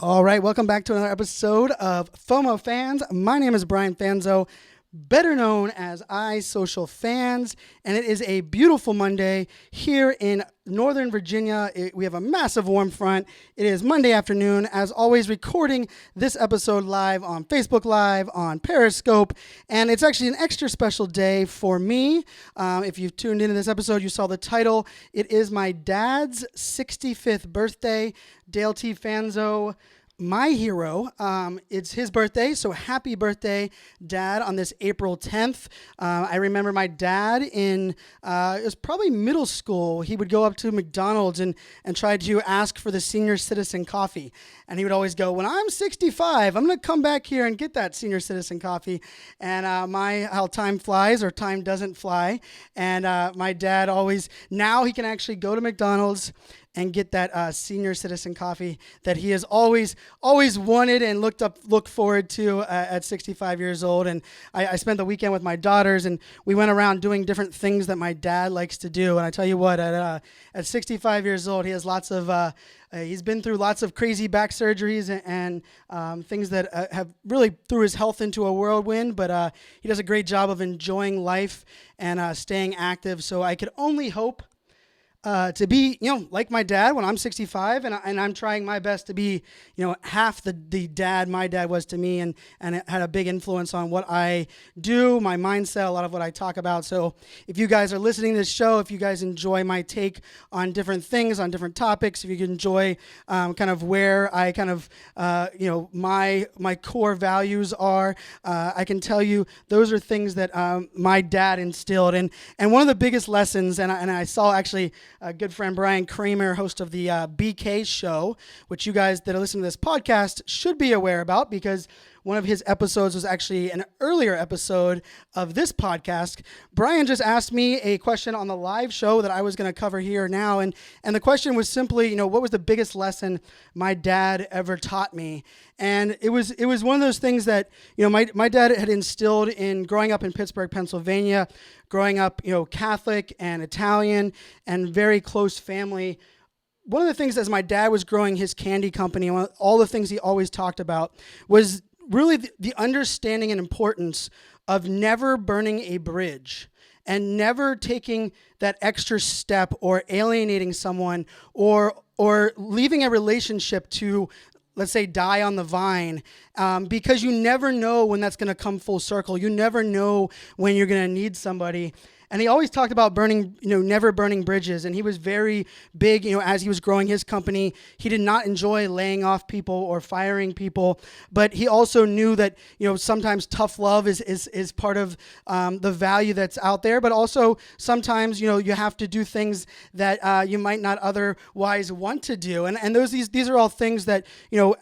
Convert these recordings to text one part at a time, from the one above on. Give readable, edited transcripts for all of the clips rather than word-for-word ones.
All right, welcome back to another episode of FOMO Fans. My name is Brian Fanzo, better known as iSocial Fans, and it is a beautiful Monday here in Northern Virginia. We have a massive warm front. It is Monday afternoon, as always, recording this episode live on Facebook Live, on Periscope, and it's actually an extra special day for me. If you've tuned into this episode, you saw the title. It is my dad's 65th birthday. Dale T. Fanzo, my hero. It's his birthday, so happy birthday, Dad, on this April 10th. I remember my dad it was probably middle school. He would go up to McDonald's and try to ask for the senior citizen coffee. And he would always go, when I'm 65, I'm going to come back here and get that senior citizen coffee. And how time flies, or time doesn't fly. And my dad always, now he can actually go to McDonald's and get that senior citizen coffee that he has always wanted and looked forward to at 65 years old. And I spent the weekend with my daughters, and we went around doing different things that my dad likes to do. And I tell you what, at 65 years old, he has he's been through lots of crazy back surgeries and things that have really threw his health into a whirlwind. But he does a great job of enjoying life and staying active. So I could only hope to be, like my dad when I'm 65, and I'm trying my best to be, half the dad my dad was to me, and it had a big influence on what I do, my mindset, a lot of what I talk about. So if you guys are listening to this show, if you guys enjoy my take on different things, on different topics, if you enjoy kind of where I kind of, my core values are, I can tell you those are things that my dad instilled. And one of the biggest lessons, and I saw actually a good friend Brian Kramer, host of the BK show, which you guys that are listening to this podcast should be aware about, because one of his episodes was actually an earlier episode of this podcast. Brian just asked me a question on the live show that I was going to cover here now. And the question was simply, what was the biggest lesson my dad ever taught me? And it was one of those things that, my dad had instilled in growing up in Pittsburgh, Pennsylvania, growing up, Catholic and Italian and very close family. One of the things as my dad was growing his candy company, all the things he always talked about was really the understanding and importance of never burning a bridge and never taking that extra step or alienating someone or leaving a relationship to, let's say, die on the vine, because you never know when that's going to come full circle. You never know when you're going to need somebody. And he always talked about never burning bridges. And he was very big, as he was growing his company. He did not enjoy laying off people or firing people. But he also knew that, sometimes tough love is part of the value that's out there. But also sometimes, you have to do things that you might not otherwise want to do. And these are all things that,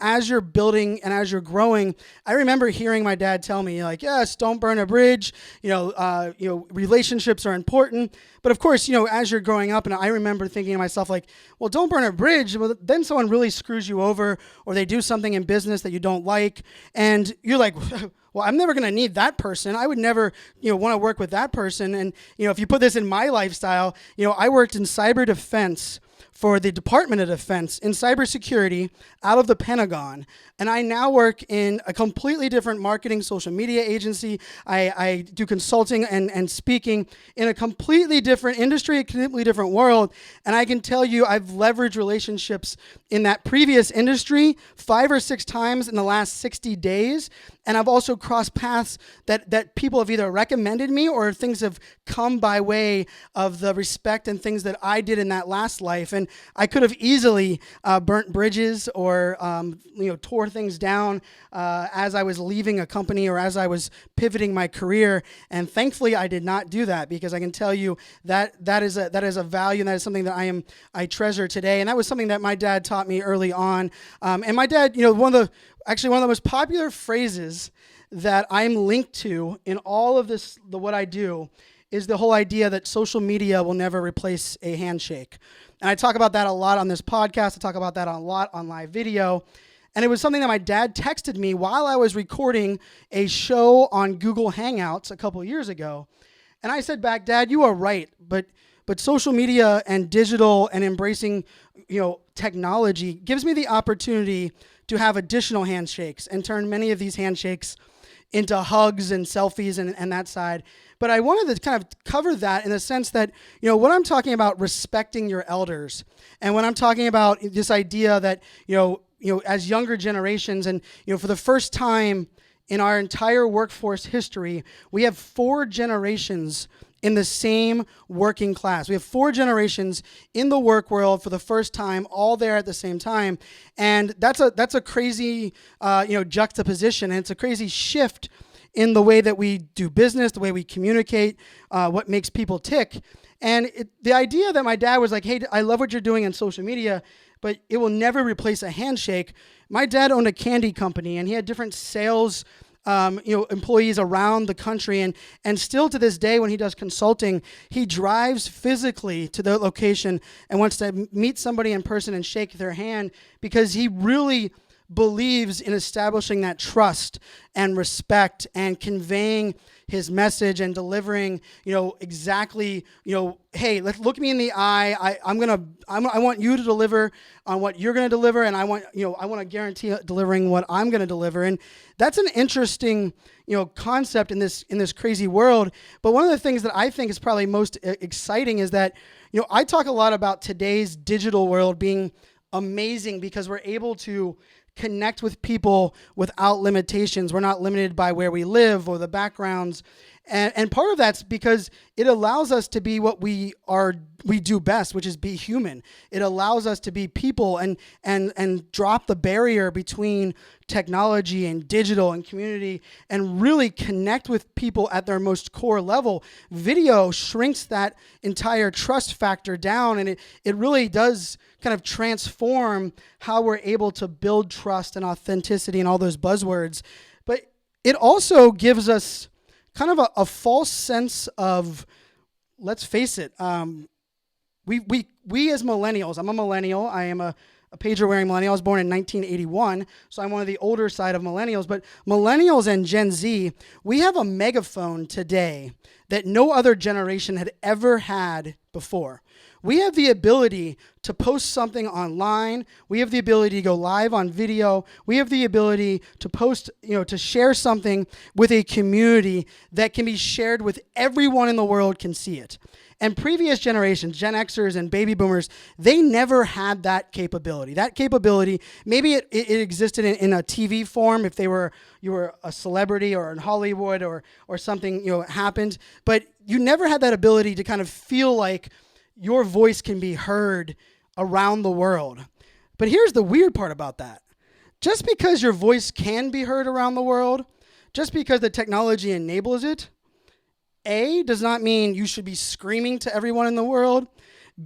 as you're building and as you're growing, I remember hearing my dad tell me, yes, don't burn a bridge. Relationships are important. But of course, as you're growing up, and I remember thinking to myself, well, don't burn a bridge. Well, then someone really screws you over, or they do something in business that you don't like. And you're like, well, I'm never going to need that person. I would never, want to work with that person. And, if you put this in my lifestyle, I worked in cyber defense for the Department of Defense in cybersecurity out of the Pentagon. And I now work in a completely different marketing social media agency. I do consulting and speaking in a completely different industry, a completely different world. And I can tell you I've leveraged relationships in that previous industry 5 or 6 times in the last 60 days. And I've also crossed paths that people have either recommended me or things have come by way of the respect and things that I did in that last life. And I could have easily burnt bridges or tore things down as I was leaving a company or as I was pivoting my career. And thankfully, I did not do that, because I can tell you that is a value, and that is something that I treasure today. And that was something that my dad taught me early on. And my dad, one of the most popular phrases that I'm linked to in all of this, what I do, is the whole idea that social media will never replace a handshake. And I talk about that a lot on this podcast. I talk about that a lot on live video. And it was something that my dad texted me while I was recording a show on Google Hangouts a couple of years ago. And I said back, Dad, you are right, but but social media and digital and embracing, technology gives me the opportunity to have additional handshakes and turn many of these handshakes into hugs and selfies and that side. But I wanted to kind of cover that in the sense that, when I'm talking about respecting your elders, and when I'm talking about this idea that, as younger generations, and, for the first time in our entire workforce history, we have 4 generations in the same working class. We have 4 generations in the work world for the first time, all there at the same time. And that's a crazy, juxtaposition. And it's a crazy shift in the way that we do business, the way we communicate, what makes people tick. And the idea that my dad was like, hey, I love what you're doing on social media, but it will never replace a handshake. My dad owned a candy company, and he had different sales employees around the country. And still to this day, when he does consulting, he drives physically to the location and wants to meet somebody in person and shake their hand, because he really believes in establishing that trust and respect and conveying his message and delivering, exactly, hey, let's look me in the eye. I want you to deliver on what you're going to deliver, and I want to guarantee delivering what I'm going to deliver. And that's an interesting, concept in this crazy world. But one of the things that I think is probably most exciting is that, I talk a lot about today's digital world being amazing because we're able to connect with people without limitations. We're not limited by where we live or the backgrounds. And part of that's because it allows us to be what we do best, which is be human. It allows us to be people and drop the barrier between technology and digital and community and really connect with people at their most core level. Video shrinks that entire trust factor down, and it really does kind of transform how we're able to build trust and authenticity and all those buzzwords. But it also gives us kind of a false sense of, let's face it, we as millennials, I'm a millennial, I am a pager-wearing millennial. I was born in 1981, so I'm one of the older side of millennials. But millennials and Gen Z, we have a megaphone today that no other generation had ever had before. We have the ability to post something online. We have the ability to go live on video. We have the ability to post, to share something with a community that can be shared with everyone in the world can see it. And previous generations, Gen Xers and baby boomers, they never had that capability. That capability, maybe it existed in a TV form if you were a celebrity or in Hollywood or something happened, but you never had that ability to kind of feel like your voice can be heard around the world. But here's the weird part about that. Just because your voice can be heard around the world, just because the technology enables it, A, does not mean you should be screaming to everyone in the world.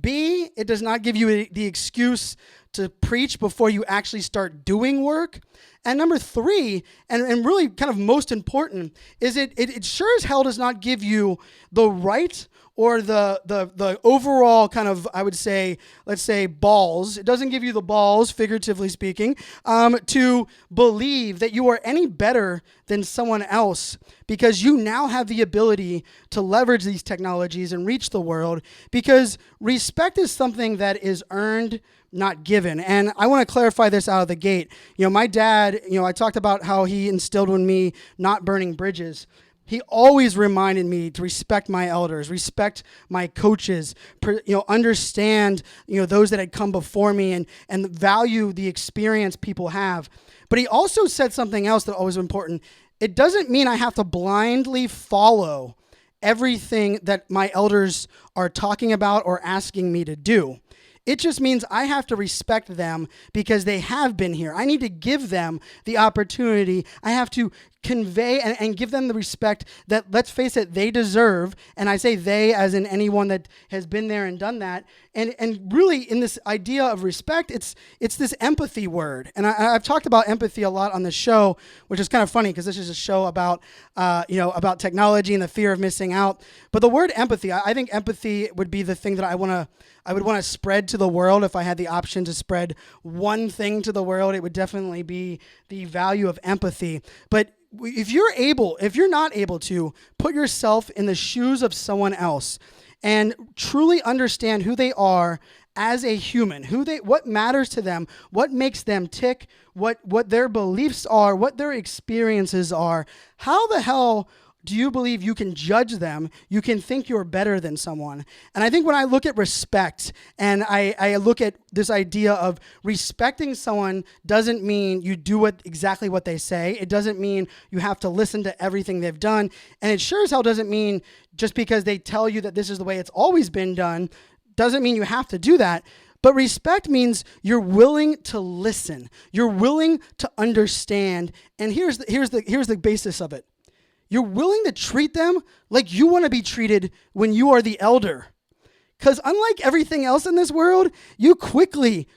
B, it does not give you the excuse to preach before you actually start doing work. And number 3, and really kind of most important, is it sure as hell does not give you the right or the overall kind of, I would say, let's say balls. It doesn't give you the balls, figuratively speaking, to believe that you are any better than someone else, because you now have the ability to leverage these technologies and reach the world, because respect is something that is earned, not given. And I want to clarify this out of the gate. My dad, I talked about how he instilled in me not burning bridges. He always reminded me to respect my elders, respect my coaches, understand, those that had come before me and value the experience people have. But he also said something else that was important. It doesn't mean I have to blindly follow everything that my elders are talking about or asking me to do. It just means I have to respect them because they have been here. I need to give them the opportunity. I have to convey and give them the respect that, let's face it, they deserve. And I say they as in anyone that has been there and done that. And really, in this idea of respect, it's this empathy word. And I've talked about empathy a lot on the show, which is kind of funny because this is a show about technology and the fear of missing out. But the word empathy, I think empathy would be the thing that I would want to spread to the world. If I had the option to spread one thing to the world, it would definitely be the value of empathy. But if you're not able to put yourself in the shoes of someone else and truly understand who they are as a human, what matters to them, what makes them tick, what their beliefs are, what their experiences are, how the hell do you believe you can judge them? You can think you're better than someone. And I think when I look at respect and I look at this idea of respecting someone doesn't mean you do exactly what they say. It doesn't mean you have to listen to everything they've done. And it sure as hell doesn't mean just because they tell you that this is the way it's always been done, doesn't mean you have to do that. But respect means you're willing to listen. You're willing to understand. And here's the basis of it. You're willing to treat them like you want to be treated when you are the elder. Because unlike everything else in this world, you quickly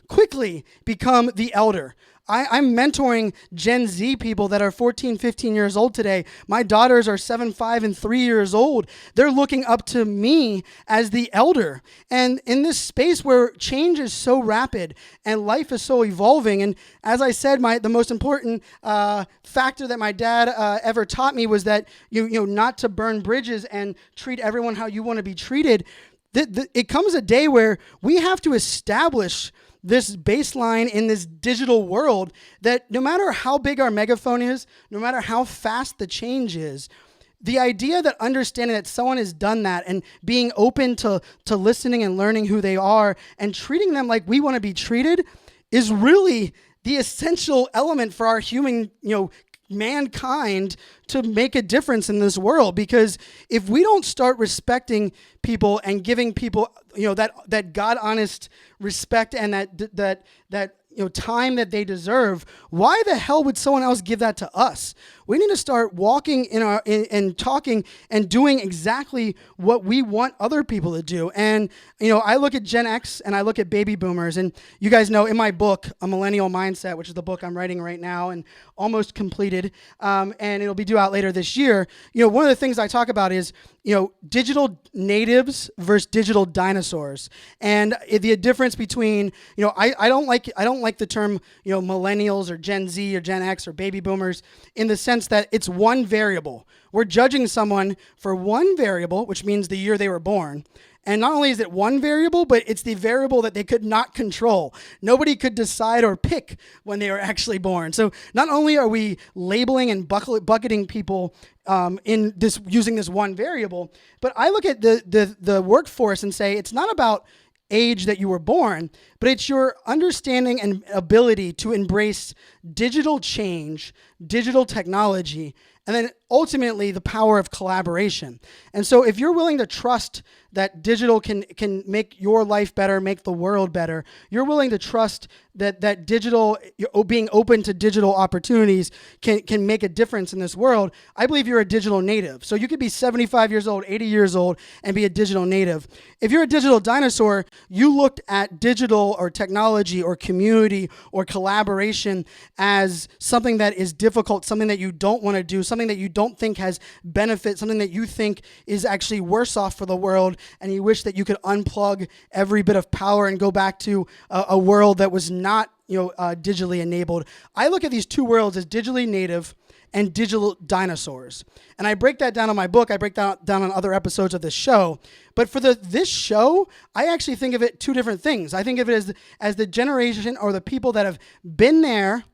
become the elder. I'm mentoring Gen Z people that are 14, 15 years old today. My daughters are 7, 5, and 3 years old. They're looking up to me as the elder. And in this space where change is so rapid and life is so evolving, and as I said, the most important factor that my dad ever taught me was that not to burn bridges and treat everyone how you want to be treated. It comes a day where we have to establish this baseline in this digital world that no matter how big our megaphone is, no matter how fast the change is, the idea that understanding that someone has done that and being open to listening and learning who they are and treating them like we want to be treated is really the essential element for our human, mankind to make a difference in this world. Because if we don't start respecting people and giving people, that God honest respect and that time that they deserve, why the hell would someone else give that to us? We need to start walking and talking and doing exactly what we want other people to do. And, I look at Gen X and I look at baby boomers, and you guys know in my book, A Millennial Mindset, which is the book I'm writing right now and almost completed, and it'll be due out later this year. One of the things I talk about is, digital natives versus digital dinosaurs. And the difference between, I don't like the term, millennials or Gen Z or Gen X or baby boomers in the sense that it's one variable. We're judging someone for one variable, which means the year they were born. And not only is it one variable, but it's the variable that they could not control. Nobody could decide or pick when they were actually born. So not only are we labeling and bucketing people using this one variable, but I look at the workforce and say it's not about age that you were born, but it's your understanding and ability to embrace digital change, digital technology, and then ultimately the power of collaboration. And so if you're willing to trust that digital can make your life better, make the world better, you're willing to trust that digital, being open to digital opportunities can make a difference in this world, I believe you're a digital native. So you could be 75 years old, 80 years old, and be a digital native. If you're a digital dinosaur, you looked at digital or technology or community or collaboration as something that is difficult, something that you don't want to do, something that you don't think has benefit, something that you think is actually worse off for the world, and you wish that you could unplug every bit of power and go back to a world that was not digitally enabled. I look at these two worlds as digitally native and digital dinosaurs. And I break that down in my book. I break that down on other episodes of this show. But for this show, I actually think of it two different things. I think of it as the generation or the people that have been there,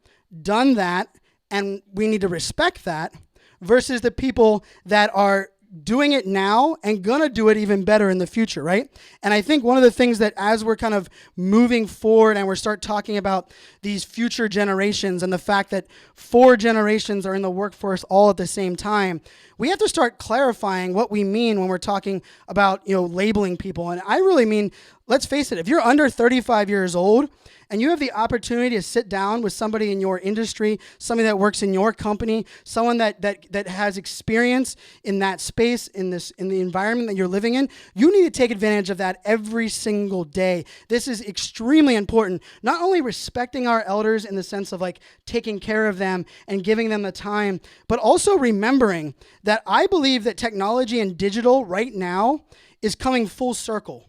done that, and we need to respect that, versus the people that are doing it now and gonna do it even better in the future, right? And I think one of the things that as we're kind of moving forward and we start talking about these future generations and the fact that 4 generations are in the workforce all at the same time, we have to start clarifying what we mean when we're talking about, labeling people. And I really mean, let's face it, if you're under 35 years old and you have the opportunity to sit down with somebody in your industry, somebody that works in your company, someone that has experience in that space, in the environment that you're living in, you need to take advantage of that every single day. This is extremely important. Not only respecting our elders in the sense of like taking care of them and giving them the time, but also remembering that I believe that technology and digital right now is coming full circle.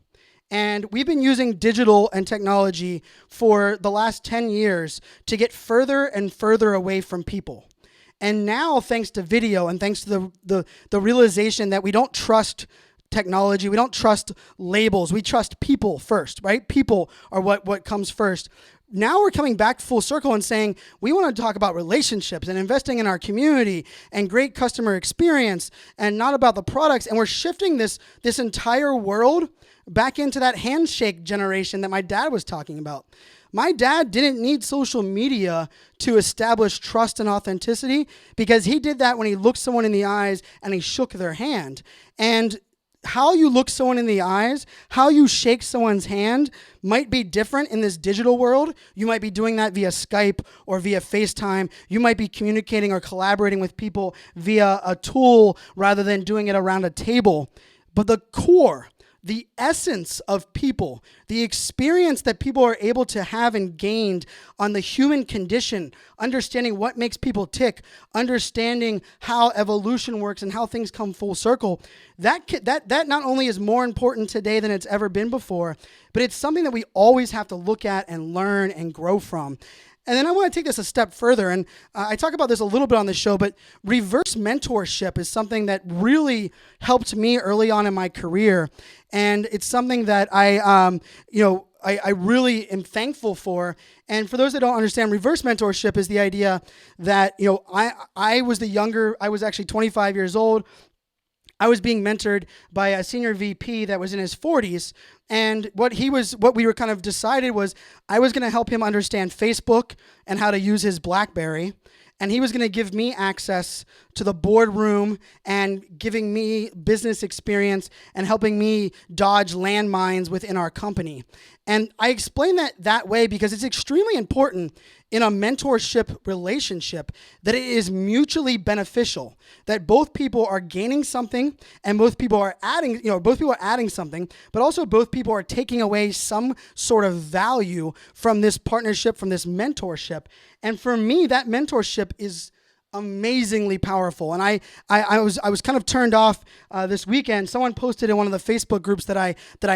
And we've been using digital and technology for the last 10 years to get further and further away from people. And now, thanks to video and thanks to the realization that we don't trust technology. We don't trust labels. We trust people first, right? People are what comes first. Now we're coming back full circle and saying we want to talk about relationships and investing in our community and great customer experience and not about the products. And we're shifting this entire world back into that handshake generation that my dad was talking about. My dad didn't need social media to establish trust and authenticity because he did that when he looked someone in the eyes and he shook their hand. And how you look someone in the eyes, how you shake someone's hand might be different in this digital world. You might be doing that via Skype or via FaceTime. You might be communicating or collaborating with people via a tool rather than doing it around a table. But the core, the essence of people, the experience that people are able to have and gained on the human condition, understanding what makes people tick, understanding how evolution works and how things come full circle, that not only is more important today than it's ever been before, but it's something that we always have to look at and learn and grow from. And then I want to take this a step further, and I talk about this a little bit on the show, but reverse mentorship is something that really helped me early on in my career, and it's something that I really am thankful for. And for those that don't understand, reverse mentorship is the idea that I was actually 25 years old. I was being mentored by a senior VP that was in his 40s, and what we were kind of decided was I was going to help him understand Facebook and how to use his BlackBerry, and he was going to give me access to the boardroom and giving me business experience and helping me dodge landmines within our company. And I explain that way because it's extremely important in a mentorship relationship that it is mutually beneficial, that both people are gaining something and both people are adding something, but also both people are taking away some sort of value from this partnership, from this mentorship. And for me, that mentorship is amazingly powerful. And I was kind of turned off this weekend. Someone posted in one of the Facebook groups that I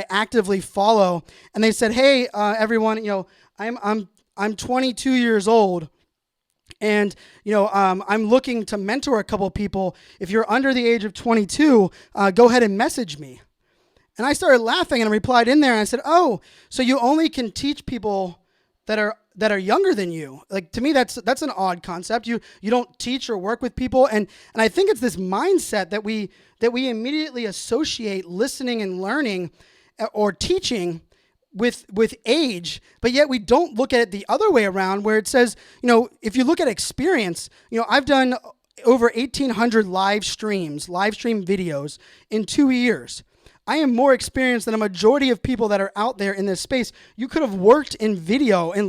actively follow, and they said, "Hey, everyone, I'm 22 years old, and I'm looking to mentor a couple people. If you're under the age of 22, go ahead and message me." And I started laughing and I replied in there and I said, "Oh, so you only can teach people that are younger than you?" Like, to me, that's an odd concept. You don't teach or work with people, and I think it's this mindset that we immediately associate listening and learning or teaching with age, but yet we don't look at it the other way around, where it says, if you look at experience, I've done over 1,800 live stream videos in 2 years. I am more experienced than a majority of people that are out there in this space. You could have worked in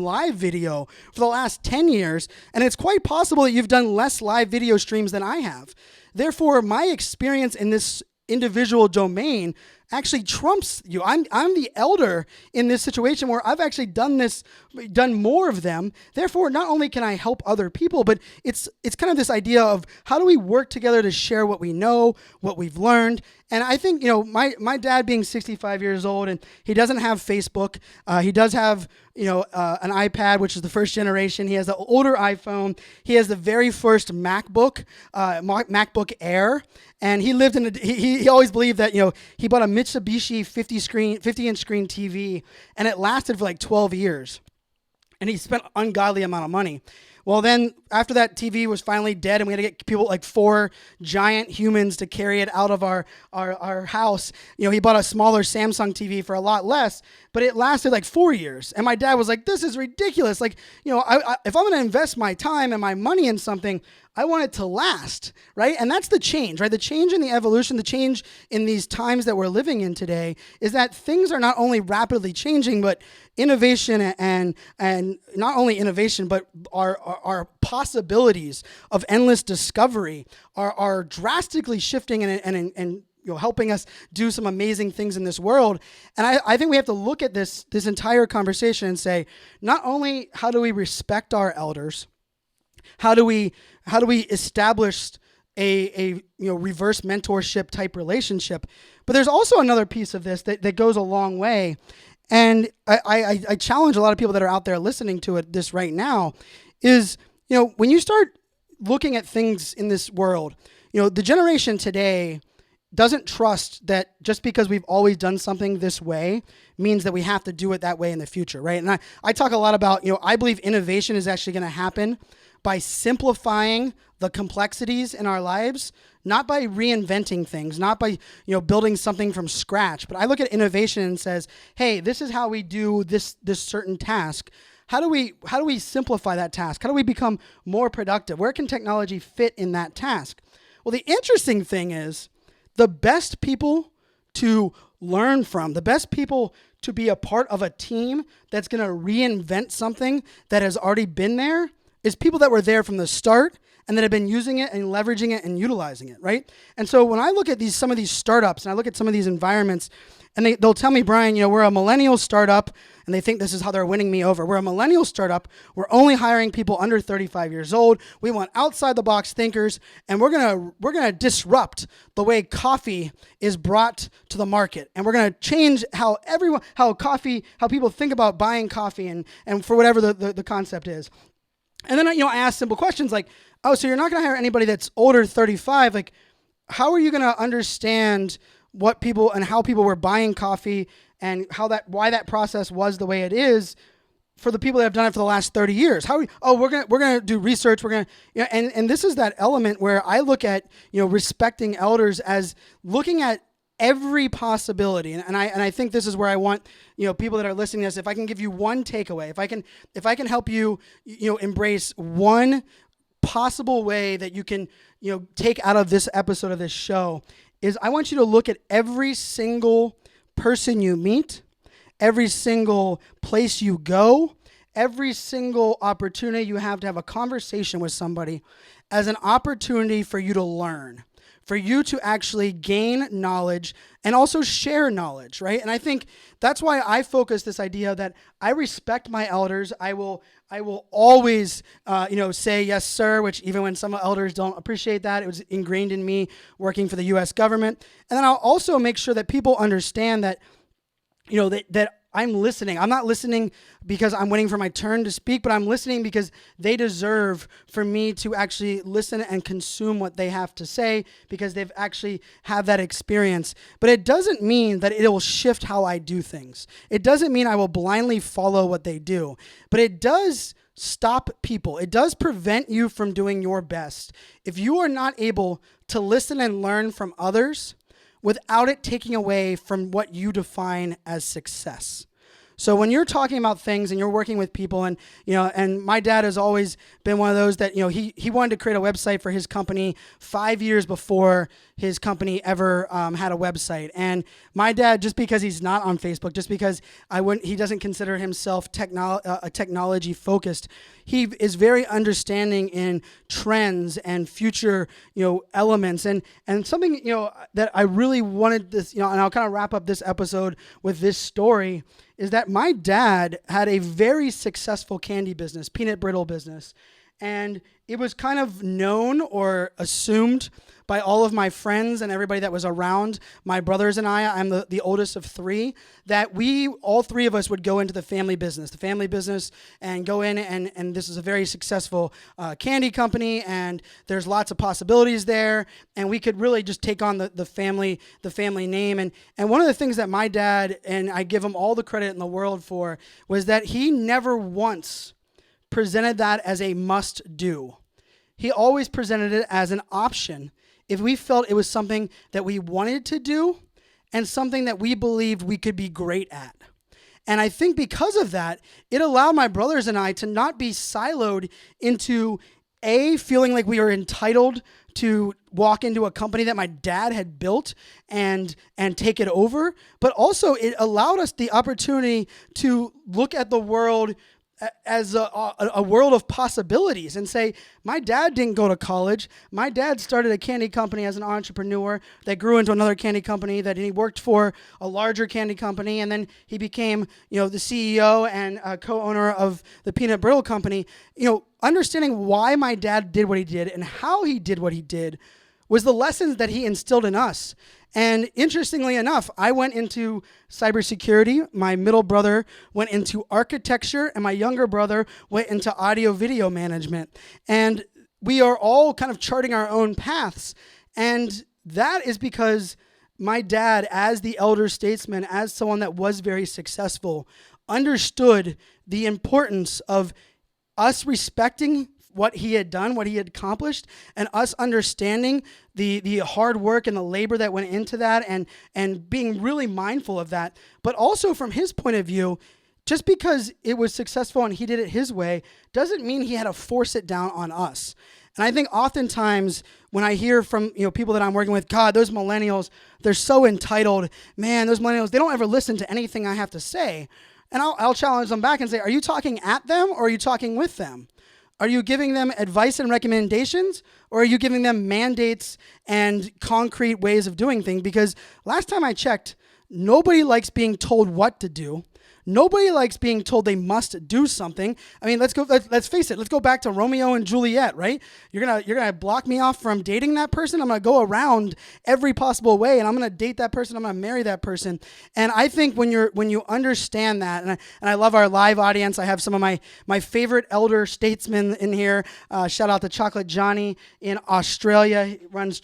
live video for the last 10 years, and it's quite possible that you've done less live video streams than I have. Therefore, my experience in this individual domain actually trumps you. I'm the elder in this situation where I've actually done more of them. Therefore, not only can I help other people, but it's kind of this idea of how do we work together to share what we know, what we've learned. And I think, my dad being 65 years old, and he doesn't have Facebook. He does have, an iPad, which is the first generation. He has the older iPhone. He has the very first MacBook Air. And he lived he always believed that, he bought a Mitsubishi 50-inch screen TV, and it lasted for like 12 years. And he spent an ungodly amount of money. Well, then after that TV was finally dead and we had to get people like 4 giant humans to carry it out of our house, he bought a smaller Samsung TV for a lot less, but it lasted like 4 years. And my dad was like, "This is ridiculous. Like, if I'm going to invest my time and my money in something, I want it to last," right? And that's the change, right? The change in the evolution, the change in these times that we're living in today is that things are not only rapidly changing, but innovation and not only innovation, but our possibilities of endless discovery are drastically shifting and helping us do some amazing things in this world. And I think we have to look at this entire conversation and say, not only how do we respect our elders, how do we establish a reverse mentorship type relationship, but there's also another piece of this that goes a long way. And I challenge a lot of people that are out there listening to this right now is, when you start looking at things in this world, the generation today doesn't trust that just because we've always done something this way means that we have to do it that way in the future, right? And I talk a lot about, I believe innovation is actually going to happen by simplifying the complexities in our lives, not by reinventing things, not by, building something from scratch. But I look at innovation and says, hey, this is how we do this certain task. How do we simplify that task? How do we become more productive? Where can technology fit in that task? Well, the interesting thing is the best people to learn from, the best people to be a part of a team that's going to reinvent something that has already been there is people that were there from the start and that have been using it and leveraging it and utilizing it, right? And so when I look at some of these startups and I look at some of these environments, and they'll tell me, Brian, we're a millennial startup, and they think this is how they're winning me over. We're a millennial startup. We're only hiring people under 35 years old. We want outside-the-box thinkers, and we're gonna disrupt the way coffee is brought to the market, and we're gonna change how people think about buying coffee, and for whatever the concept is. And then I ask simple questions like, oh, so you're not gonna hire anybody that's older 35? Like, how are you gonna understand what people and how people were buying coffee and why that process was the way it is for the people that have done it for the last 30 years? We're gonna do research. We're gonna and this is that element where I look at respecting elders as looking at every possibility, and I think this is where I want people that are listening to this. If I can give you one takeaway, if I can help you embrace one possible way that you can take out of this episode of this show, is I want you to look at every single person you meet, every single place you go, every single opportunity you have to have a conversation with somebody as an opportunity for you to learn, for you to actually gain knowledge and also share knowledge, right? And I think that's why I focus this idea that I respect my elders. I will always, say yes, sir, which even when some elders don't appreciate that, it was ingrained in me working for the U.S. government. And then I'll also make sure that people understand that, that I'm listening. I'm not listening because I'm waiting for my turn to speak, but I'm listening because they deserve for me to actually listen and consume what they have to say because they've actually had that experience. But it doesn't mean that it will shift how I do things. It doesn't mean I will blindly follow what they do, but it does stop people. It does prevent you from doing your best. If you are not able to listen and learn from others without it taking away from what you define as success. So when you're talking about things and you're working with people and my dad has always been one of those that, he wanted to create a website for his company 5 years before his company ever had a website. And my dad, just because he's not on Facebook, just because he doesn't consider himself technology focused, he is very understanding in trends and future, elements. And something, that I really wanted this, and I'll kind of wrap up this episode with this story, is that my dad had a very successful candy business, peanut brittle business. And it was kind of known or assumed by all of my friends and everybody that was around, my brothers and I'm the oldest of three, that all three of us would go into the family business and go in and this is a very successful candy company and there's lots of possibilities there and we could really just take on the family name. And one of the things that my dad, and I give him all the credit in the world for, was that he never once presented that as a must-do. He always presented it as an option if we felt it was something that we wanted to do and something that we believed we could be great at. And I think because of that, it allowed my brothers and I to not be siloed into feeling like we were entitled to walk into a company that my dad had built and take it over, but also it allowed us the opportunity to look at the world as a world of possibilities and say, my dad didn't go to college. My dad started a candy company as an entrepreneur that grew into another candy company that he worked for a larger candy company. And then he became, the CEO and co-owner of the peanut brittle company. Understanding why my dad did what he did and how he did what he did was the lessons that he instilled in us. And interestingly enough, I went into cybersecurity, my middle brother went into architecture, and my younger brother went into audio-video management. And we are all kind of charting our own paths. And that is because my dad, as the elder statesman, as someone that was very successful, understood the importance of us respecting what he had done, what he had accomplished, and us understanding the hard work and the labor that went into that, and being really mindful of that. But also from his point of view, just because it was successful and he did it his way doesn't mean he had to force it down on us. And I think oftentimes when I hear from people that I'm working with, God, those millennials, they're so entitled. Man, those millennials, they don't ever listen to anything I have to say. And I'll challenge them back and say, are you talking at them or are you talking with them? Are you giving them advice and recommendations, or are you giving them mandates and concrete ways of doing things? Because last time I checked, nobody likes being told what to do. Nobody likes being told they must do something. I mean, let's face it. Let's go back to Romeo and Juliet, right? You're gonna block me off from dating that person. I'm gonna go around every possible way, and I'm gonna date that person. I'm gonna marry that person. And I think when you understand that, and I love our live audience. I have some of my favorite elder statesmen in here. Shout out to Chocolate Johnny in Australia. He runs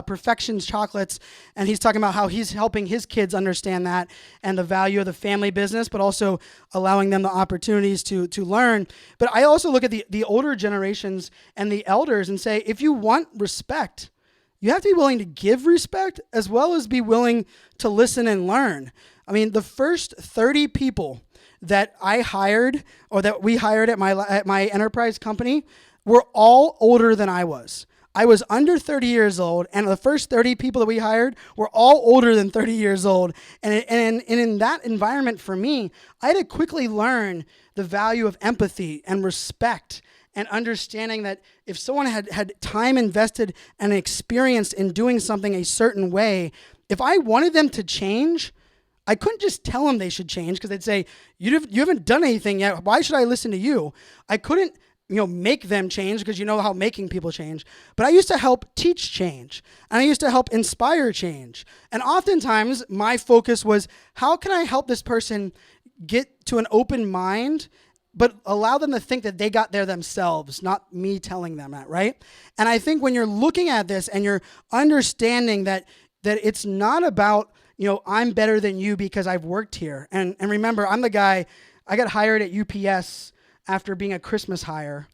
Perfections Chocolates, and he's talking about how he's helping his kids understand that and the value of the family business, but also allowing them the opportunities to learn. But I also look at the older generations and the elders and say, if you want respect, you have to be willing to give respect as well as be willing to listen and learn. I mean, the first 30 people that I hired or that we hired at my enterprise company were all older than I was. I was under 30 years old, and the first 30 people that we hired were all older than 30 years old. And in that environment for me, I had to quickly learn the value of empathy and respect and understanding that if someone had time invested and experience in doing something a certain way, if I wanted them to change, I couldn't just tell them they should change because they'd say, you haven't done anything yet. Why should I listen to you? I couldn't make them change because you know how making people change. But I used to help teach change, and I used to help inspire change. And oftentimes my focus was, how can I help this person get to an open mind, but allow them to think that they got there themselves, not me telling them that, right? And I think when you're looking at this and you're understanding that it's not about, I'm better than you because I've worked here. And remember, I'm the guy, I got hired at UPS after being a Christmas hire.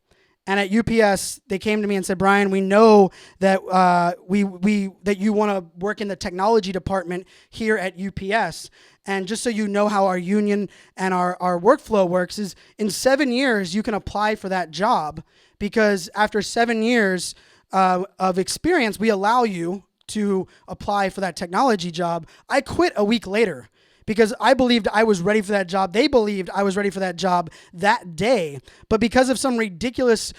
And at UPS, they came to me and said, Brian, we know that that you want to work in the technology department here at UPS. And just so you know how our union and our workflow works is in 7 years, you can apply for that job, because after 7 years of experience, we allow you to apply for that technology job. I quit a week later, because I believed I was ready for that job. They believed I was ready for that job that day. But because of some ridiculous,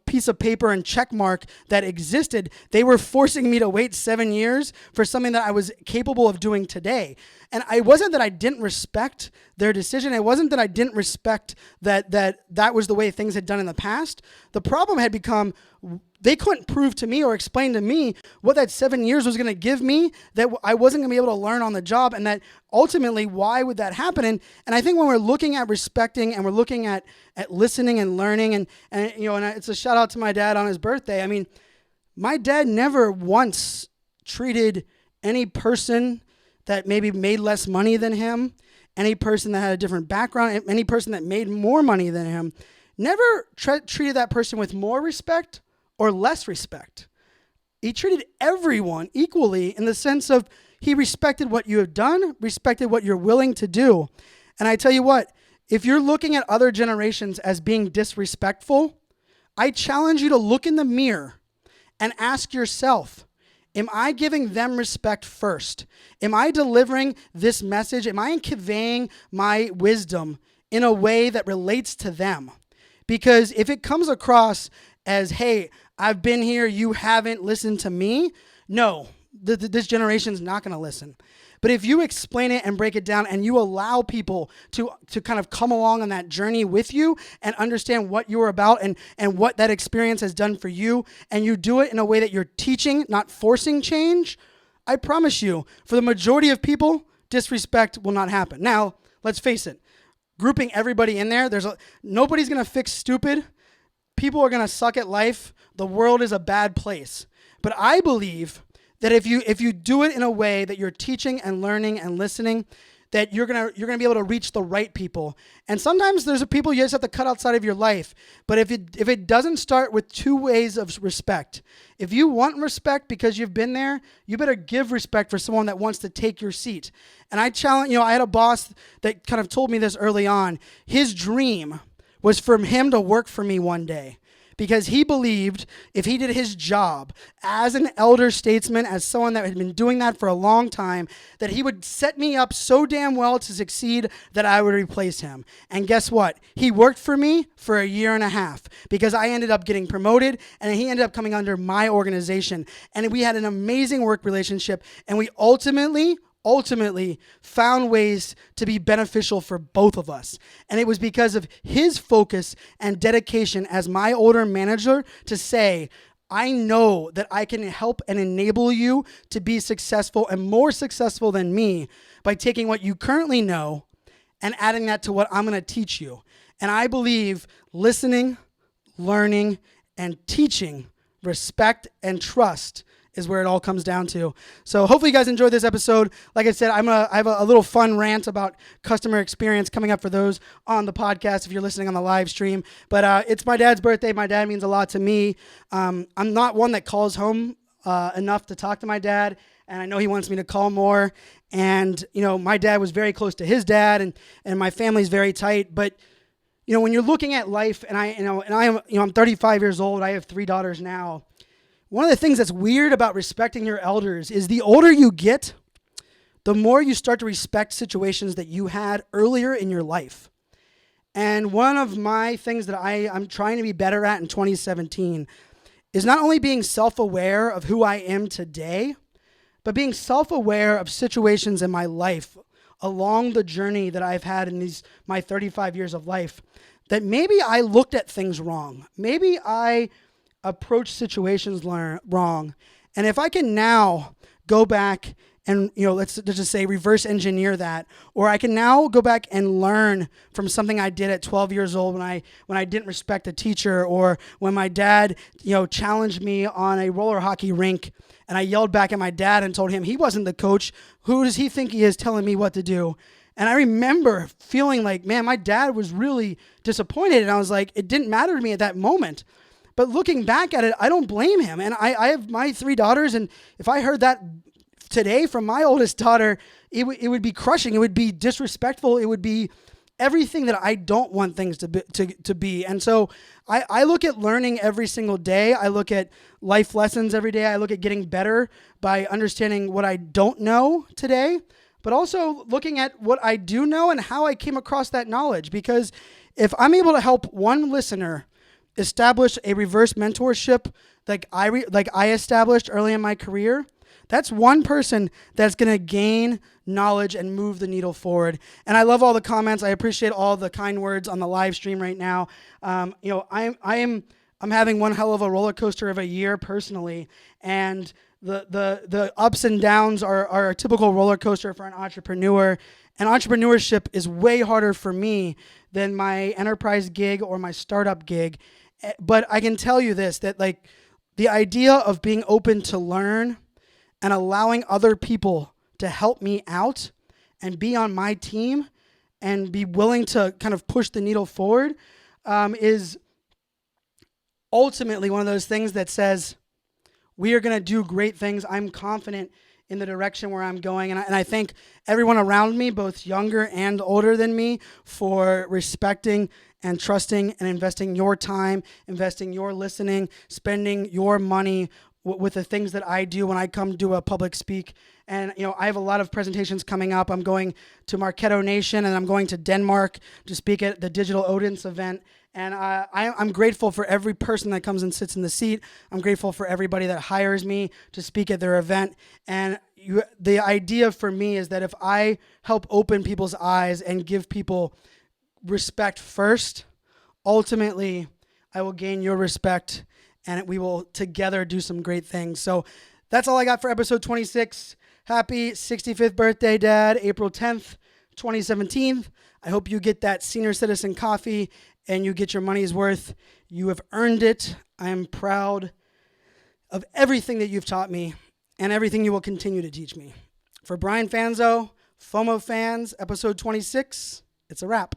piece of paper and check mark that existed, they were forcing me to wait 7 years for something that I was capable of doing today. And it wasn't that I didn't respect their decision. It wasn't that I didn't respect that was the way things had done in the past. The problem had become, they couldn't prove to me or explain to me what that 7 years was going to give me, that I wasn't going to be able to learn on the job, and that ultimately, why would that happen? And I think when we're looking at respecting and we're looking at listening and learning, and it's a shout out to my dad on his birthday. I mean, my dad never once treated any person that maybe made less money than him, any person that had a different background, any person that made more money than him, never treated that person with more respect or less respect. He treated everyone equally in the sense of he respected what you have done, respected what you're willing to do. And I tell you what, if you're looking at other generations as being disrespectful, I challenge you to look in the mirror and ask yourself, am I giving them respect first? Am I delivering this message? Am I conveying my wisdom in a way that relates to them? Because if it comes across as, hey, I've been here, you haven't listened to me, no, this generation's not going to listen. But if you explain it and break it down and you allow people to kind of come along on that journey with you and understand what you're about and what that experience has done for you, and you do it in a way that you're teaching, not forcing change, I promise you, for the majority of people, disrespect will not happen. Now, let's face it, grouping everybody in there, nobody's going to fix stupid. People are going to suck at life. The world is a bad place. But I believe that if you do it in a way that you're teaching and learning and listening, that you're gonna be able to reach the right people. And sometimes there's people you just have to cut outside of your life. But if it doesn't start with two ways of respect, if you want respect because you've been there, you better give respect for someone that wants to take your seat. And I challenge, I had a boss that kind of told me this early on. His dream was for him to work for me one day, because he believed if he did his job as an elder statesman, as someone that had been doing that for a long time, that he would set me up so damn well to succeed that I would replace him. And guess what? He worked for me for a year and a half, because I ended up getting promoted and he ended up coming under my organization. And we had an amazing work relationship, and we ultimately found ways to be beneficial for both of us. And it was because of his focus and dedication as my older manager to say, I know that I can help and enable you to be successful and more successful than me by taking what you currently know and adding that to what I'm going to teach you. And I believe listening, learning, and teaching, respect and trust is where it all comes down to. So hopefully you guys enjoyed this episode. Like I said, I have a little fun rant about customer experience coming up for those on the podcast if you're listening on the live stream. But it's my dad's birthday. My dad means a lot to me. I'm not one that calls home enough to talk to my dad, and I know he wants me to call more. And my dad was very close to his dad, and my family's very tight. But when you're looking at life, and I'm 35 years old. I have 3 daughters now. One of the things that's weird about respecting your elders is the older you get, the more you start to respect situations that you had earlier in your life. And one of my things that I'm trying to be better at in 2017 is not only being self-aware of who I am today, but being self-aware of situations in my life along the journey that I've had in my 35 years of life, that maybe I looked at things wrong. Maybe I approach situations wrong. And if I can now go back and, let's just say reverse engineer that, or I can now go back and learn from something I did at 12 years old when I didn't respect a teacher, or when my dad, challenged me on a roller hockey rink and I yelled back at my dad and told him he wasn't the coach. Who does he think he is telling me what to do? And I remember feeling like, man, my dad was really disappointed. And I was like, it didn't matter to me at that moment. But looking back at it, I don't blame him. And I have my 3 daughters, and if I heard that today from my oldest daughter, it would be crushing. It would be disrespectful. It would be everything that I don't want things to be. And so I look at learning every single day. I look at life lessons every day. I look at getting better by understanding what I don't know today, but also looking at what I do know and how I came across that knowledge. Because if I'm able to help one listener establish a reverse mentorship like I established early in my career, that's one person that's going to gain knowledge and move the needle forward. And I love all the comments. I appreciate all the kind words on the live stream right now. I'm having one hell of a roller coaster of a year personally, and the ups and downs are a typical roller coaster for an entrepreneur. And entrepreneurship is way harder for me than my enterprise gig or my startup gig. But I can tell you this, that the idea of being open to learn and allowing other people to help me out and be on my team and be willing to kind of push the needle forward is ultimately one of those things that says, we are going to do great things. I'm confident in the direction where I'm going. And I thank everyone around me, both younger and older than me, for respecting and trusting and investing your time, investing your listening, spending your money with the things that I do when I come do a public speak. And, I have a lot of presentations coming up. I'm going to Marketo Nation, and I'm going to Denmark to speak at the Digital Audience event. And I'm grateful for every person that comes and sits in the seat. I'm grateful for everybody that hires me to speak at their event. And the idea for me is that if I help open people's eyes and give people respect first, ultimately I will gain your respect, and we will together do some great things. So that's all I got for episode 26. Happy 65th birthday, Dad, April 10th, 2017. I hope you get that senior citizen coffee and you get your money's worth. You have earned it. I am proud of everything that you've taught me. and everything you will continue to teach me. For Brian Fanzo, FOMO Fans, episode 26, it's a wrap.